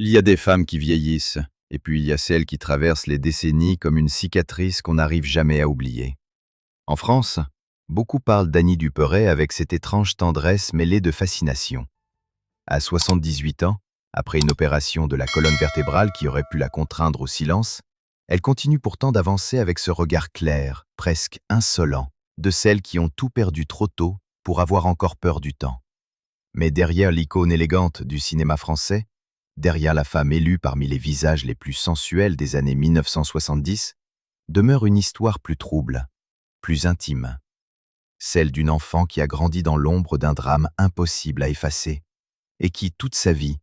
Il y a des femmes qui vieillissent, et puis il y a celles qui traversent les décennies comme une cicatrice qu'on n'arrive jamais à oublier. En France, beaucoup parlent d'Annie Duperet avec cette étrange tendresse mêlée de fascination. À 78 ans, après une opération de la colonne vertébrale qui aurait pu la contraindre au silence, elle continue pourtant d'avancer avec ce regard clair, presque insolent, de celles qui ont tout perdu trop tôt pour avoir encore peur du temps. Mais derrière l'icône élégante du cinéma français, derrière la femme élue parmi les visages les plus sensuels des années 1970, demeure une histoire plus trouble, plus intime. Celle d'une enfant qui a grandi dans l'ombre d'un drame impossible à effacer et qui, toute sa vie,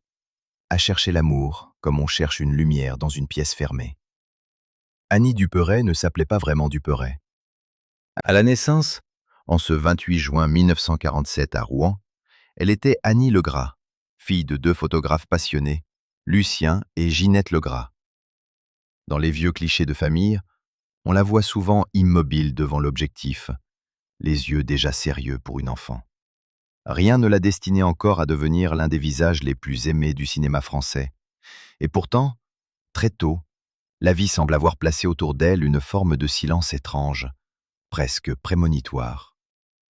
a cherché l'amour comme on cherche une lumière dans une pièce fermée. Annie Duperet ne s'appelait pas vraiment Duperet. À la naissance, en ce 28 juin 1947 à Rouen, elle était Annie Legras, fille de deux photographes passionnés, Lucien et Ginette Legras. Dans les vieux clichés de famille, on la voit souvent immobile devant l'objectif, les yeux déjà sérieux pour une enfant. Rien ne la destinait encore à devenir l'un des visages les plus aimés du cinéma français. Et pourtant, très tôt, la vie semble avoir placé autour d'elle une forme de silence étrange, presque prémonitoire.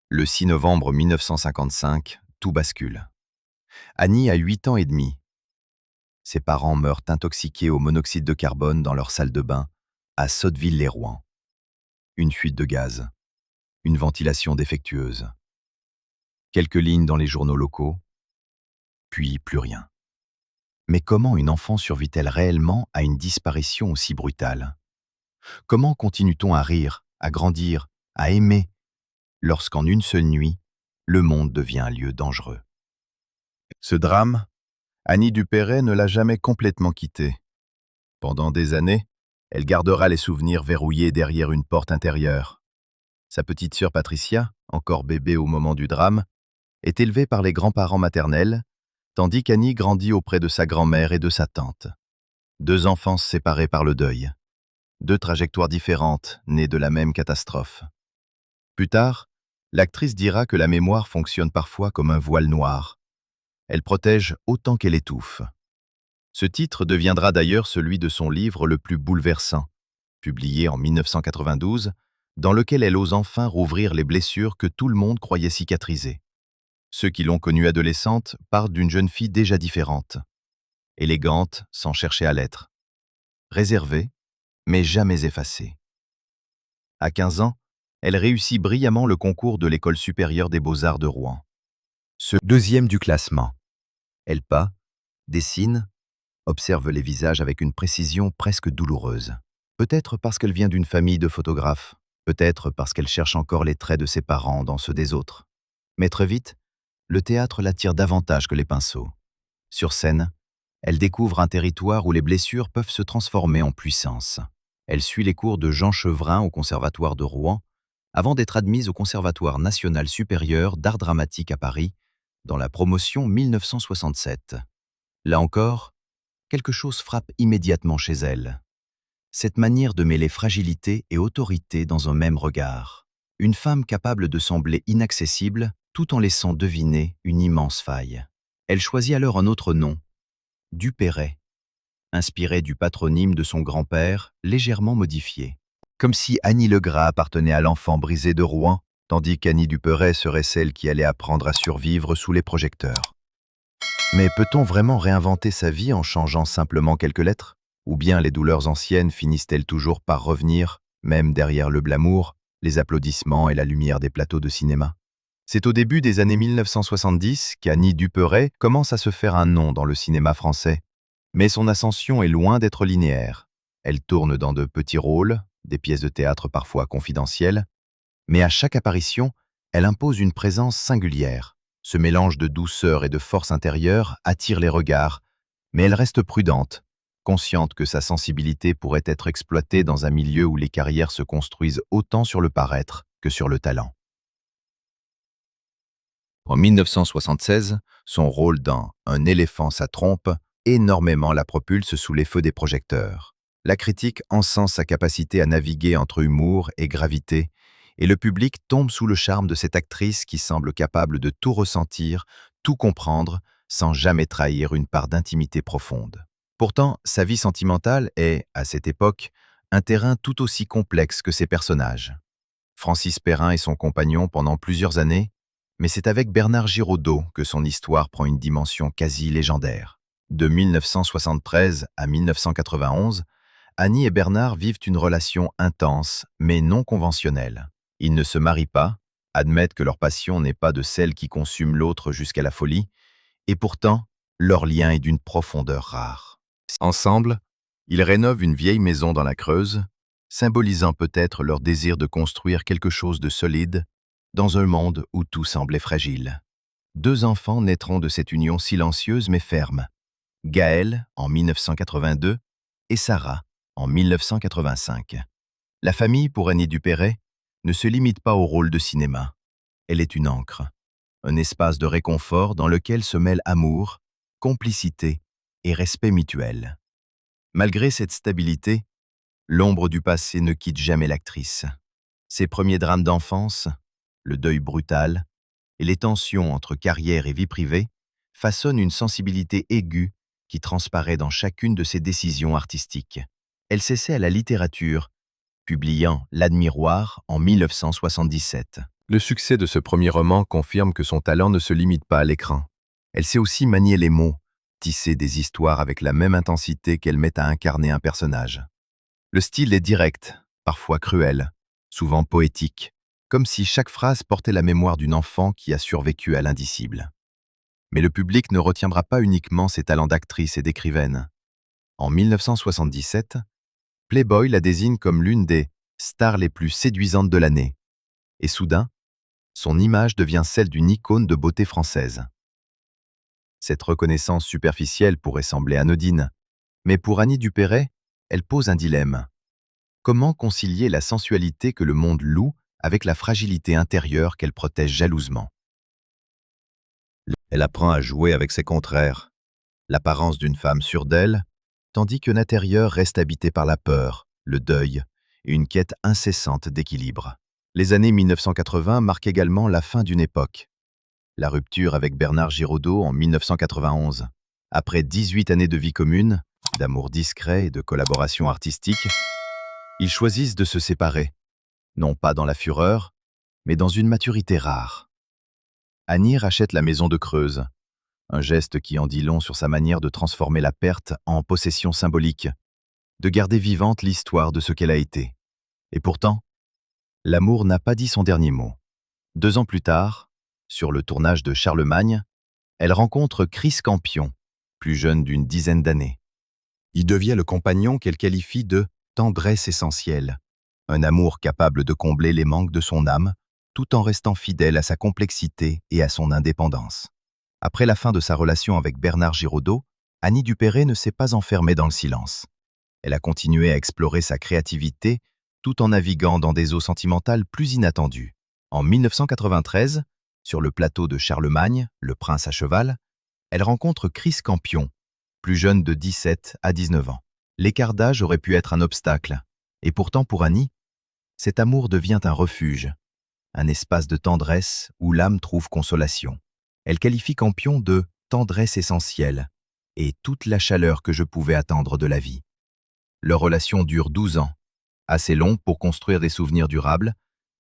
Le 6 novembre 1955, tout bascule. Annie a 8 ans et demi. Ses parents meurent intoxiqués au monoxyde de carbone dans leur salle de bain, à Sotteville-lès-Rouen. Une fuite de gaz, une ventilation défectueuse. Quelques lignes dans les journaux locaux, puis plus rien. Mais comment une enfant survit-elle réellement à une disparition aussi brutale? Comment continue-t-on à rire, à grandir, à aimer, lorsqu'en une seule nuit, le monde devient un lieu dangereux? Ce drame, Annie Duperet ne l'a jamais complètement quitté. Pendant des années, elle gardera les souvenirs verrouillés derrière une porte intérieure. Sa petite sœur Patricia, encore bébé au moment du drame, est élevée par les grands-parents maternels, tandis qu'Annie grandit auprès de sa grand-mère et de sa tante. Deux enfances séparées par le deuil. Deux trajectoires différentes, nées de la même catastrophe. Plus tard, l'actrice dira que la mémoire fonctionne parfois comme un voile noir. Elle protège autant qu'elle étouffe. Ce titre deviendra d'ailleurs celui de son livre le plus bouleversant, publié en 1992, dans lequel elle ose enfin rouvrir les blessures que tout le monde croyait cicatrisées. Ceux qui l'ont connue adolescente parlent d'une jeune fille déjà différente, élégante sans chercher à l'être, réservée, mais jamais effacée. À 15 ans, elle réussit brillamment le concours de l'École supérieure des beaux-arts de Rouen. Ce deuxième du classement. Elle peint, dessine, observe les visages avec une précision presque douloureuse. Peut-être parce qu'elle vient d'une famille de photographes, peut-être parce qu'elle cherche encore les traits de ses parents dans ceux des autres. Mais très vite, le théâtre l'attire davantage que les pinceaux. Sur scène, elle découvre un territoire où les blessures peuvent se transformer en puissance. Elle suit les cours de Jean Chevrin au Conservatoire de Rouen, avant d'être admise au Conservatoire national supérieur d'art dramatique à Paris, dans la promotion 1967. Là encore, quelque chose frappe immédiatement chez elle. Cette manière de mêler fragilité et autorité dans un même regard. Une femme capable de sembler inaccessible tout en laissant deviner une immense faille. Elle choisit alors un autre nom, Duperet, inspiré du patronyme de son grand-père, légèrement modifié. Comme si Annie Legras appartenait à l'enfant brisé de Rouen, tandis qu'Annie Duperet serait celle qui allait apprendre à survivre sous les projecteurs. Mais peut-on vraiment réinventer sa vie en changeant simplement quelques lettres? Ou bien les douleurs anciennes finissent-elles toujours par revenir, même derrière le glamour, les applaudissements et la lumière des plateaux de cinéma? C'est au début des années 1970 qu'Annie Duperet commence à se faire un nom dans le cinéma français. Mais son ascension est loin d'être linéaire. Elle tourne dans de petits rôles, des pièces de théâtre parfois confidentielles, mais à chaque apparition, elle impose une présence singulière. Ce mélange de douceur et de force intérieure attire les regards, mais elle reste prudente, consciente que sa sensibilité pourrait être exploitée dans un milieu où les carrières se construisent autant sur le paraître que sur le talent. En 1976, son rôle dans Un éléphant ça trompe énormément la propulse sous les feux des projecteurs. La critique encense sa capacité à naviguer entre humour et gravité, et le public tombe sous le charme de cette actrice qui semble capable de tout ressentir, tout comprendre, sans jamais trahir une part d'intimité profonde. Pourtant, sa vie sentimentale est, à cette époque, un terrain tout aussi complexe que ses personnages. Francis Perrin est son compagnon pendant plusieurs années, mais c'est avec Bernard Giraudot que son histoire prend une dimension quasi légendaire. De 1973 à 1991, Annie et Bernard vivent une relation intense, mais non conventionnelle. Ils ne se marient pas, admettent que leur passion n'est pas de celle qui consume l'autre jusqu'à la folie, et pourtant, leur lien est d'une profondeur rare. Ensemble, ils rénovent une vieille maison dans la Creuse, symbolisant peut-être leur désir de construire quelque chose de solide dans un monde où tout semblait fragile. Deux enfants naîtront de cette union silencieuse mais ferme. Gaël en 1982 et Sarah en 1985. La famille, pour Annie Dupéret, ne se limite pas au rôle de cinéma. Elle est une ancre, un espace de réconfort dans lequel se mêlent amour, complicité et respect mutuel. Malgré cette stabilité, l'ombre du passé ne quitte jamais l'actrice. Ses premiers drames d'enfance, le deuil brutal et les tensions entre carrière et vie privée façonnent une sensibilité aiguë qui transparaît dans chacune de ses décisions artistiques. Elle s'essaie à la littérature, publiant L'Admiroir en 1977. Le succès de ce premier roman confirme que son talent ne se limite pas à l'écran. Elle sait aussi manier les mots, tisser des histoires avec la même intensité qu'elle met à incarner un personnage. Le style est direct, parfois cruel, souvent poétique, comme si chaque phrase portait la mémoire d'une enfant qui a survécu à l'indicible. Mais le public ne retiendra pas uniquement ses talents d'actrice et d'écrivaine. En 1977, Playboy la désigne comme l'une des stars les plus séduisantes de l'année. Et soudain, son image devient celle d'une icône de beauté française. Cette reconnaissance superficielle pourrait sembler anodine, mais pour Annie Dupéret, elle pose un dilemme. Comment concilier la sensualité que le monde loue avec la fragilité intérieure qu'elle protège jalousement? Elle apprend à jouer avec ses contraires, l'apparence d'une femme sûre d'elle, tandis que l'intérieur reste habité par la peur, le deuil et une quête incessante d'équilibre. Les années 1980 marquent également la fin d'une époque. La rupture avec Bernard Giraudot en 1991. Après 18 années de vie commune, d'amour discret et de collaboration artistique, ils choisissent de se séparer, non pas dans la fureur, mais dans une maturité rare. Annie rachète la maison de Creuse, un geste qui en dit long sur sa manière de transformer la perte en possession symbolique, de garder vivante l'histoire de ce qu'elle a été. Et pourtant, l'amour n'a pas dit son dernier mot. 2 ans plus tard, sur le tournage de Charlemagne, elle rencontre Chris Campion, plus jeune d'une dizaine d'années. Il devient le compagnon qu'elle qualifie de « tendresse essentielle », un amour capable de combler les manques de son âme, tout en restant fidèle à sa complexité et à son indépendance. Après la fin de sa relation avec Bernard Giraudot, Annie Dupéret ne s'est pas enfermée dans le silence. Elle a continué à explorer sa créativité tout en naviguant dans des eaux sentimentales plus inattendues. En 1993, sur le plateau de Charlemagne, Le Prince à cheval, elle rencontre Chris Campion, plus jeune de 17 à 19 ans. L'écart d'âge aurait pu être un obstacle, et pourtant pour Annie, cet amour devient un refuge, un espace de tendresse où l'âme trouve consolation. Elle qualifie Campion de « tendresse essentielle » et toute la chaleur que je pouvais attendre de la vie. Leur relation dure 12 ans, assez long pour construire des souvenirs durables,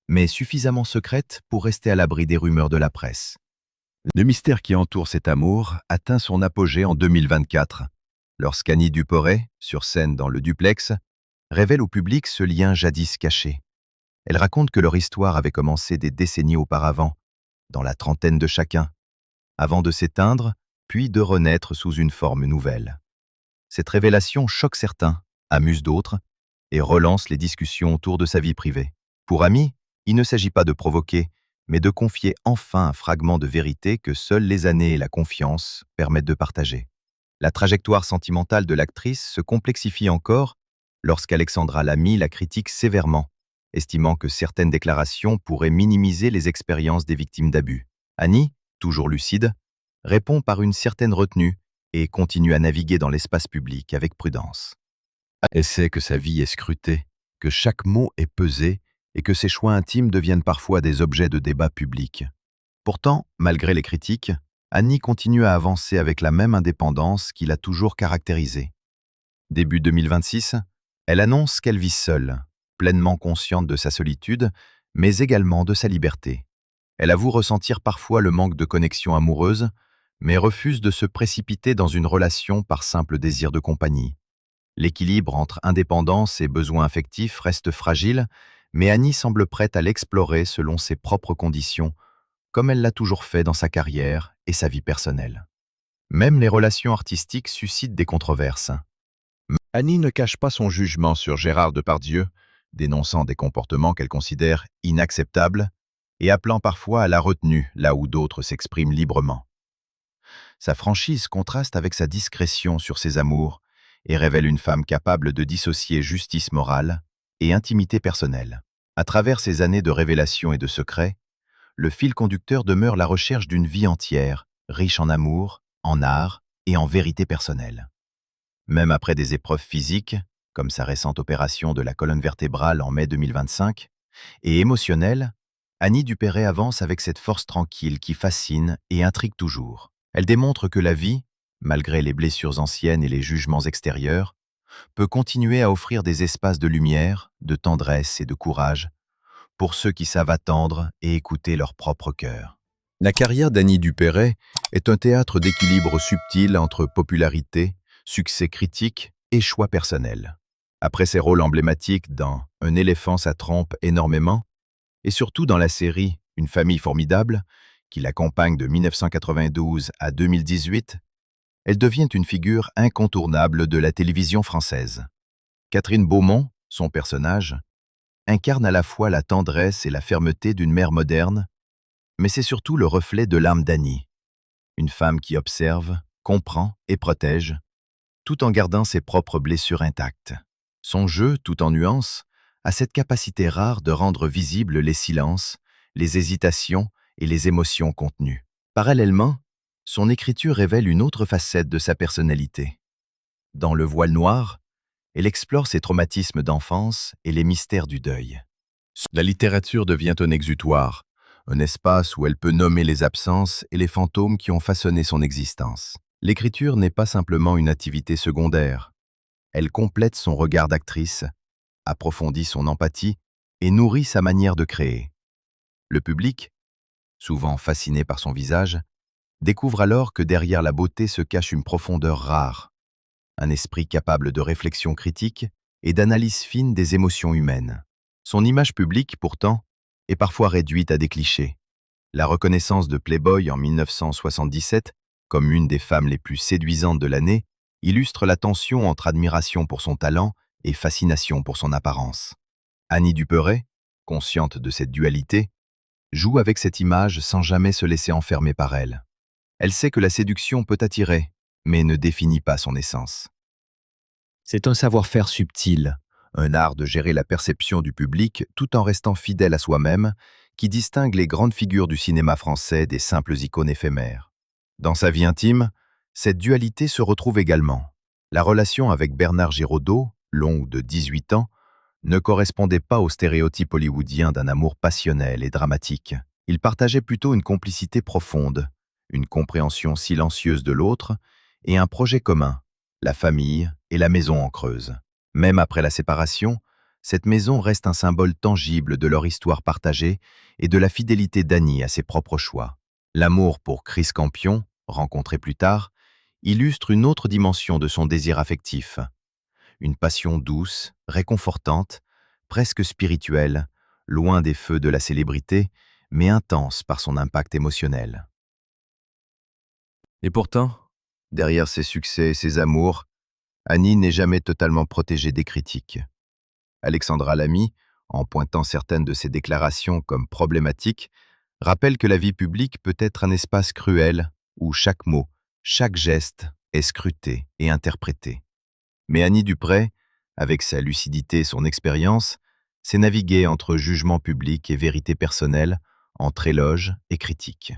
mais suffisamment secrète pour rester à l'abri des rumeurs de la presse. Le mystère qui entoure cet amour atteint son apogée en 2024, lorsqu'Annie Dupéret, sur scène dans le Duplex, révèle au public ce lien jadis caché. Elle raconte que leur histoire avait commencé des décennies auparavant, dans la trentaine de chacun, avant de s'éteindre, puis de renaître sous une forme nouvelle. Cette révélation choque certains, amuse d'autres, et relance les discussions autour de sa vie privée. Pour Annie, il ne s'agit pas de provoquer, mais de confier enfin un fragment de vérité que seules les années et la confiance permettent de partager. La trajectoire sentimentale de l'actrice se complexifie encore lorsqu'Alexandra Lamy la critique sévèrement, estimant que certaines déclarations pourraient minimiser les expériences des victimes d'abus. Annie, toujours lucide, répond par une certaine retenue et continue à naviguer dans l'espace public avec prudence. Elle sait que sa vie est scrutée, que chaque mot est pesé et que ses choix intimes deviennent parfois des objets de débat public. Pourtant, malgré les critiques, Annie continue à avancer avec la même indépendance qui l'a toujours caractérisée. Début 2026, elle annonce qu'elle vit seule, pleinement consciente de sa solitude, mais également de sa liberté. Elle avoue ressentir parfois le manque de connexion amoureuse, mais refuse de se précipiter dans une relation par simple désir de compagnie. L'équilibre entre indépendance et besoins affectifs reste fragile, mais Annie semble prête à l'explorer selon ses propres conditions, comme elle l'a toujours fait dans sa carrière et sa vie personnelle. Même les relations artistiques suscitent des controverses. Annie ne cache pas son jugement sur Gérard Depardieu, dénonçant des comportements qu'elle considère inacceptables et appelant parfois à la retenue là où d'autres s'expriment librement. Sa franchise contraste avec sa discrétion sur ses amours et révèle une femme capable de dissocier justice morale et intimité personnelle. À travers ces années de révélations et de secrets, le fil conducteur demeure la recherche d'une vie entière, riche en amour, en art et en vérité personnelle. Même après des épreuves physiques, comme sa récente opération de la colonne vertébrale en mai 2025, et émotionnelle, Annie Dupéret avance avec cette force tranquille qui fascine et intrigue toujours. Elle démontre que la vie, malgré les blessures anciennes et les jugements extérieurs, peut continuer à offrir des espaces de lumière, de tendresse et de courage pour ceux qui savent attendre et écouter leur propre cœur. La carrière d'Annie Dupéret est un théâtre d'équilibre subtil entre popularité, succès critique et choix personnel. Après ses rôles emblématiques dans Un éléphant ça trompe énormément, et surtout dans la série Une famille formidable, qui l'accompagne de 1992 à 2018, elle devient une figure incontournable de la télévision française. Catherine Beaumont, son personnage, incarne à la fois la tendresse et la fermeté d'une mère moderne, mais c'est surtout le reflet de l'âme d'Annie, une femme qui observe, comprend et protège, tout en gardant ses propres blessures intactes. Son jeu, tout en nuances, a cette capacité rare de rendre visibles les silences, les hésitations et les émotions contenues. Parallèlement, son écriture révèle une autre facette de sa personnalité. Dans Le voile noir, elle explore ses traumatismes d'enfance et les mystères du deuil. La littérature devient un exutoire, un espace où elle peut nommer les absences et les fantômes qui ont façonné son existence. L'écriture n'est pas simplement une activité secondaire. Elle complète son regard d'actrice, approfondit son empathie et nourrit sa manière de créer. Le public, souvent fasciné par son visage, découvre alors que derrière la beauté se cache une profondeur rare, un esprit capable de réflexion critique et d'analyse fine des émotions humaines. Son image publique, pourtant, est parfois réduite à des clichés. La reconnaissance de Playboy en 1977 comme une des femmes les plus séduisantes de l'année illustre la tension entre admiration pour son talent et fascination pour son apparence. Annie Dupéret, consciente de cette dualité, joue avec cette image sans jamais se laisser enfermer par elle. Elle sait que la séduction peut attirer, mais ne définit pas son essence. C'est un savoir-faire subtil, un art de gérer la perception du public tout en restant fidèle à soi-même, qui distingue les grandes figures du cinéma français des simples icônes éphémères. Dans sa vie intime, cette dualité se retrouve également. La relation avec Bernard Giraudot, longue de 18 ans, ne correspondait pas aux stéréotypes hollywoodiens d'un amour passionnel et dramatique. Ils partageaient plutôt une complicité profonde, une compréhension silencieuse de l'autre et un projet commun, la famille et la maison en Creuse. Même après la séparation, cette maison reste un symbole tangible de leur histoire partagée et de la fidélité d'Annie à ses propres choix. L'amour pour Chris Campion, rencontré plus tard, illustre une autre dimension de son désir affectif. Une passion douce, réconfortante, presque spirituelle, loin des feux de la célébrité, mais intense par son impact émotionnel. Et pourtant, derrière ses succès et ses amours, Annie n'est jamais totalement protégée des critiques. Alexandra Lamy, en pointant certaines de ses déclarations comme problématiques, rappelle que la vie publique peut être un espace cruel où chaque mot, chaque geste est scruté et interprété. Mais Annie Dupéret, avec sa lucidité et son expérience, sait naviguer entre jugement public et vérité personnelle, entre éloges et critiques.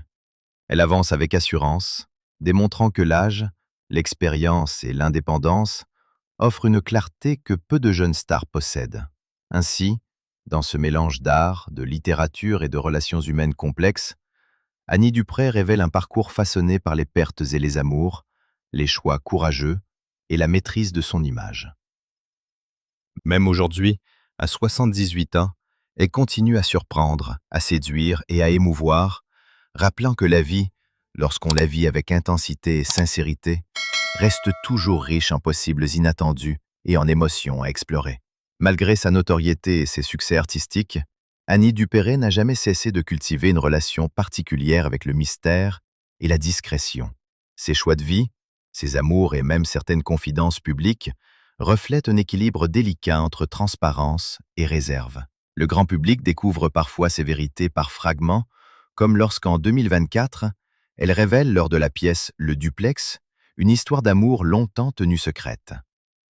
Elle avance avec assurance, démontrant que l'âge, l'expérience et l'indépendance offrent une clarté que peu de jeunes stars possèdent. Ainsi, dans ce mélange d'art, de littérature et de relations humaines complexes, Annie Dupéret révèle un parcours façonné par les pertes et les amours, les choix courageux et la maîtrise de son image. Même aujourd'hui, à 78 ans, elle continue à surprendre, à séduire et à émouvoir, rappelant que la vie, lorsqu'on la vit avec intensité et sincérité, reste toujours riche en possibles inattendus et en émotions à explorer. Malgré sa notoriété et ses succès artistiques, Annie Dupéré n'a jamais cessé de cultiver une relation particulière avec le mystère et la discrétion. Ses choix de vie, ses amours et même certaines confidences publiques reflètent un équilibre délicat entre transparence et réserve. Le grand public découvre parfois ses vérités par fragments, comme lorsqu'en 2024, elle révèle lors de la pièce Le Duplex une histoire d'amour longtemps tenue secrète.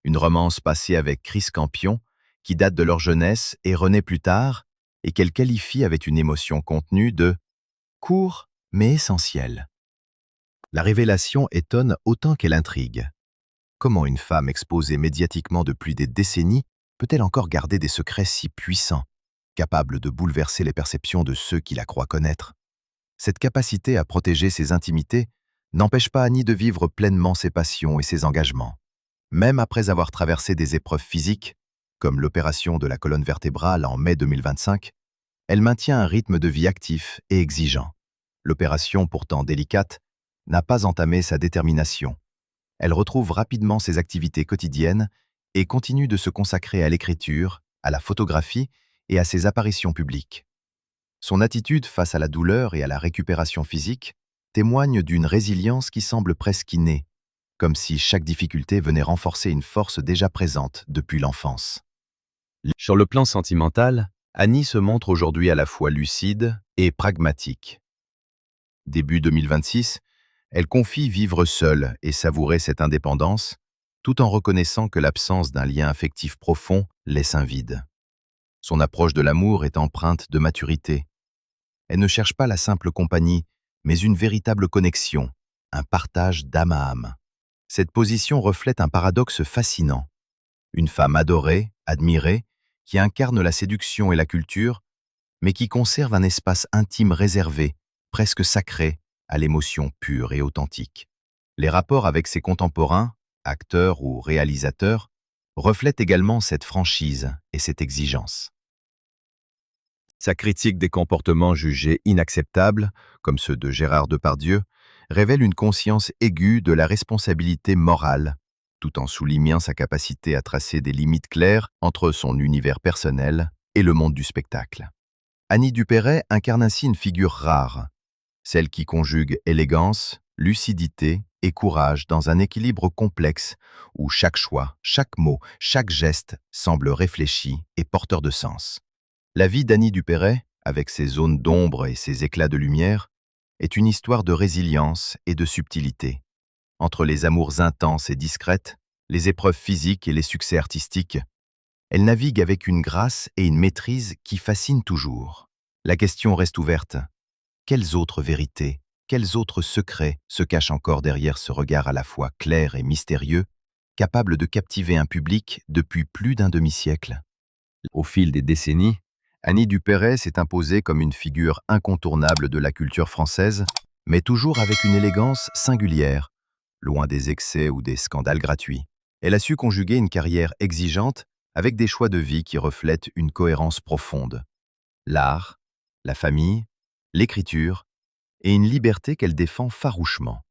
Une romance passée avec Chris Campion, qui date de leur jeunesse et renaît plus tard, et qu'elle qualifie avec une émotion contenue de « court mais essentiel ». La révélation étonne autant qu'elle intrigue. Comment une femme exposée médiatiquement depuis des décennies peut-elle encore garder des secrets si puissants, capables de bouleverser les perceptions de ceux qui la croient connaître? Cette capacité à protéger ses intimités n'empêche pas Annie de vivre pleinement ses passions et ses engagements. Même après avoir traversé des épreuves physiques, comme l'opération de la colonne vertébrale en mai 2025, elle maintient un rythme de vie actif et exigeant. L'opération, pourtant délicate, n'a pas entamé sa détermination. Elle retrouve rapidement ses activités quotidiennes et continue de se consacrer à l'écriture, à la photographie et à ses apparitions publiques. Son attitude face à la douleur et à la récupération physique témoigne d'une résilience qui semble presque innée, comme si chaque difficulté venait renforcer une force déjà présente depuis l'enfance. Sur le plan sentimental, Annie se montre aujourd'hui à la fois lucide et pragmatique. Début 2026, elle confie vivre seule et savourer cette indépendance, tout en reconnaissant que l'absence d'un lien affectif profond laisse un vide. Son approche de l'amour est empreinte de maturité. Elle ne cherche pas la simple compagnie, mais une véritable connexion, un partage d'âme à âme. Cette position reflète un paradoxe fascinant. Une femme adorée, admirée, qui incarne la séduction et la culture, mais qui conserve un espace intime réservé, presque sacré, à l'émotion pure et authentique. Les rapports avec ses contemporains, acteurs ou réalisateurs, reflètent également cette franchise et cette exigence. Sa critique des comportements jugés inacceptables, comme ceux de Gérard Depardieu, révèle une conscience aiguë de la responsabilité morale, tout en soulignant sa capacité à tracer des limites claires entre son univers personnel et le monde du spectacle. Annie Dupéré incarne ainsi une figure rare, celle qui conjugue élégance, lucidité et courage dans un équilibre complexe où chaque choix, chaque mot, chaque geste semble réfléchi et porteur de sens. La vie d'Annie Dupéré, avec ses zones d'ombre et ses éclats de lumière, est une histoire de résilience et de subtilité. Entre les amours intenses et discrètes, les épreuves physiques et les succès artistiques, elle navigue avec une grâce et une maîtrise qui fascinent toujours. La question reste ouverte. Quelles autres vérités, quels autres secrets se cachent encore derrière ce regard à la fois clair et mystérieux, capable de captiver un public depuis plus d'un demi-siècle? Au fil des décennies, Annie Dupéré s'est imposée comme une figure incontournable de la culture française, mais toujours avec une élégance singulière, loin des excès ou des scandales gratuits. Elle a su conjuguer une carrière exigeante avec des choix de vie qui reflètent une cohérence profonde. L'art, la famille, l'écriture et une liberté qu'elle défend farouchement.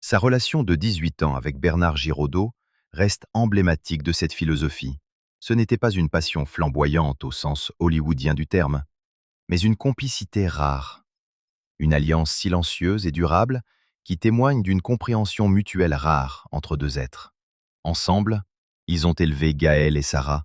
Sa relation de 18 ans avec Bernard Giraudot reste emblématique de cette philosophie. Ce n'était pas une passion flamboyante au sens hollywoodien du terme, mais une complicité rare, une alliance silencieuse et durable qui témoigne d'une compréhension mutuelle rare entre deux êtres. Ensemble, ils ont élevé Gaël et Sarah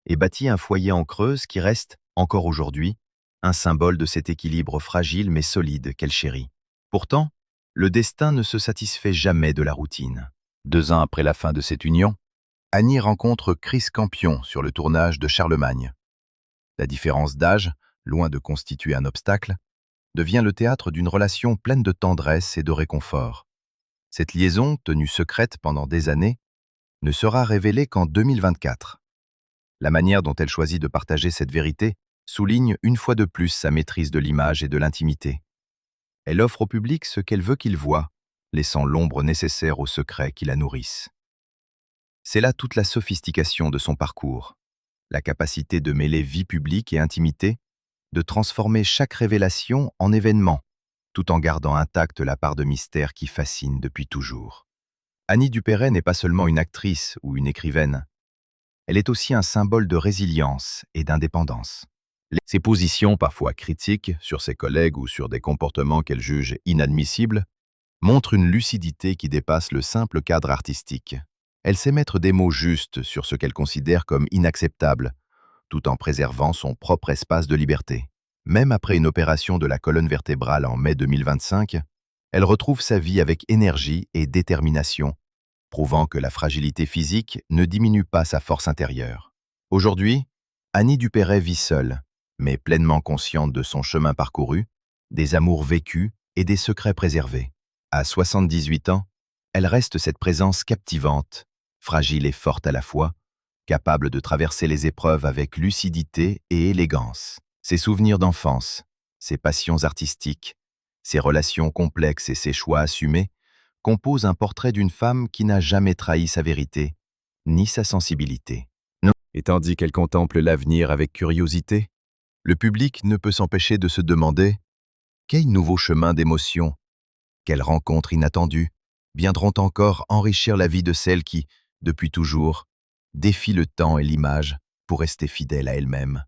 et bâti un foyer en Creuse qui reste, encore aujourd'hui, un symbole de cet équilibre fragile mais solide qu'elle chérit. Pourtant, le destin ne se satisfait jamais de la routine. 2 ans après la fin de cette union, Annie rencontre Chris Campion sur le tournage de Charlemagne. La différence d'âge, loin de constituer un obstacle, devient le théâtre d'une relation pleine de tendresse et de réconfort. Cette liaison, tenue secrète pendant des années, ne sera révélée qu'en 2024. La manière dont elle choisit de partager cette vérité souligne une fois de plus sa maîtrise de l'image et de l'intimité. Elle offre au public ce qu'elle veut qu'il voie, laissant l'ombre nécessaire aux secrets qui la nourrissent. C'est là toute la sophistication de son parcours, la capacité de mêler vie publique et intimité, de transformer chaque révélation en événement, tout en gardant intacte la part de mystère qui fascine depuis toujours. Annie Dupéret n'est pas seulement une actrice ou une écrivaine, elle est aussi un symbole de résilience et d'indépendance. Ses positions, parfois critiques, sur ses collègues ou sur des comportements qu'elle juge inadmissibles, montrent une lucidité qui dépasse le simple cadre artistique. Elle sait mettre des mots justes sur ce qu'elle considère comme inacceptable, tout en préservant son propre espace de liberté. Même après une opération de la colonne vertébrale en mai 2025, elle retrouve sa vie avec énergie et détermination, prouvant que la fragilité physique ne diminue pas sa force intérieure. Aujourd'hui, Annie Dupéret vit seule, mais pleinement consciente de son chemin parcouru, des amours vécus et des secrets préservés. À 78 ans, elle reste cette présence captivante, fragile et forte à la fois, capable de traverser les épreuves avec lucidité et élégance. Ses souvenirs d'enfance, ses passions artistiques, ses relations complexes et ses choix assumés composent un portrait d'une femme qui n'a jamais trahi sa vérité, ni sa sensibilité. Et tandis qu'elle contemple l'avenir avec curiosité, le public ne peut s'empêcher de se demander quel nouveau chemin d'émotion, quelles rencontres inattendues viendront encore enrichir la vie de celle qui, depuis toujours, défie le temps et l'image pour rester fidèle à elle-même.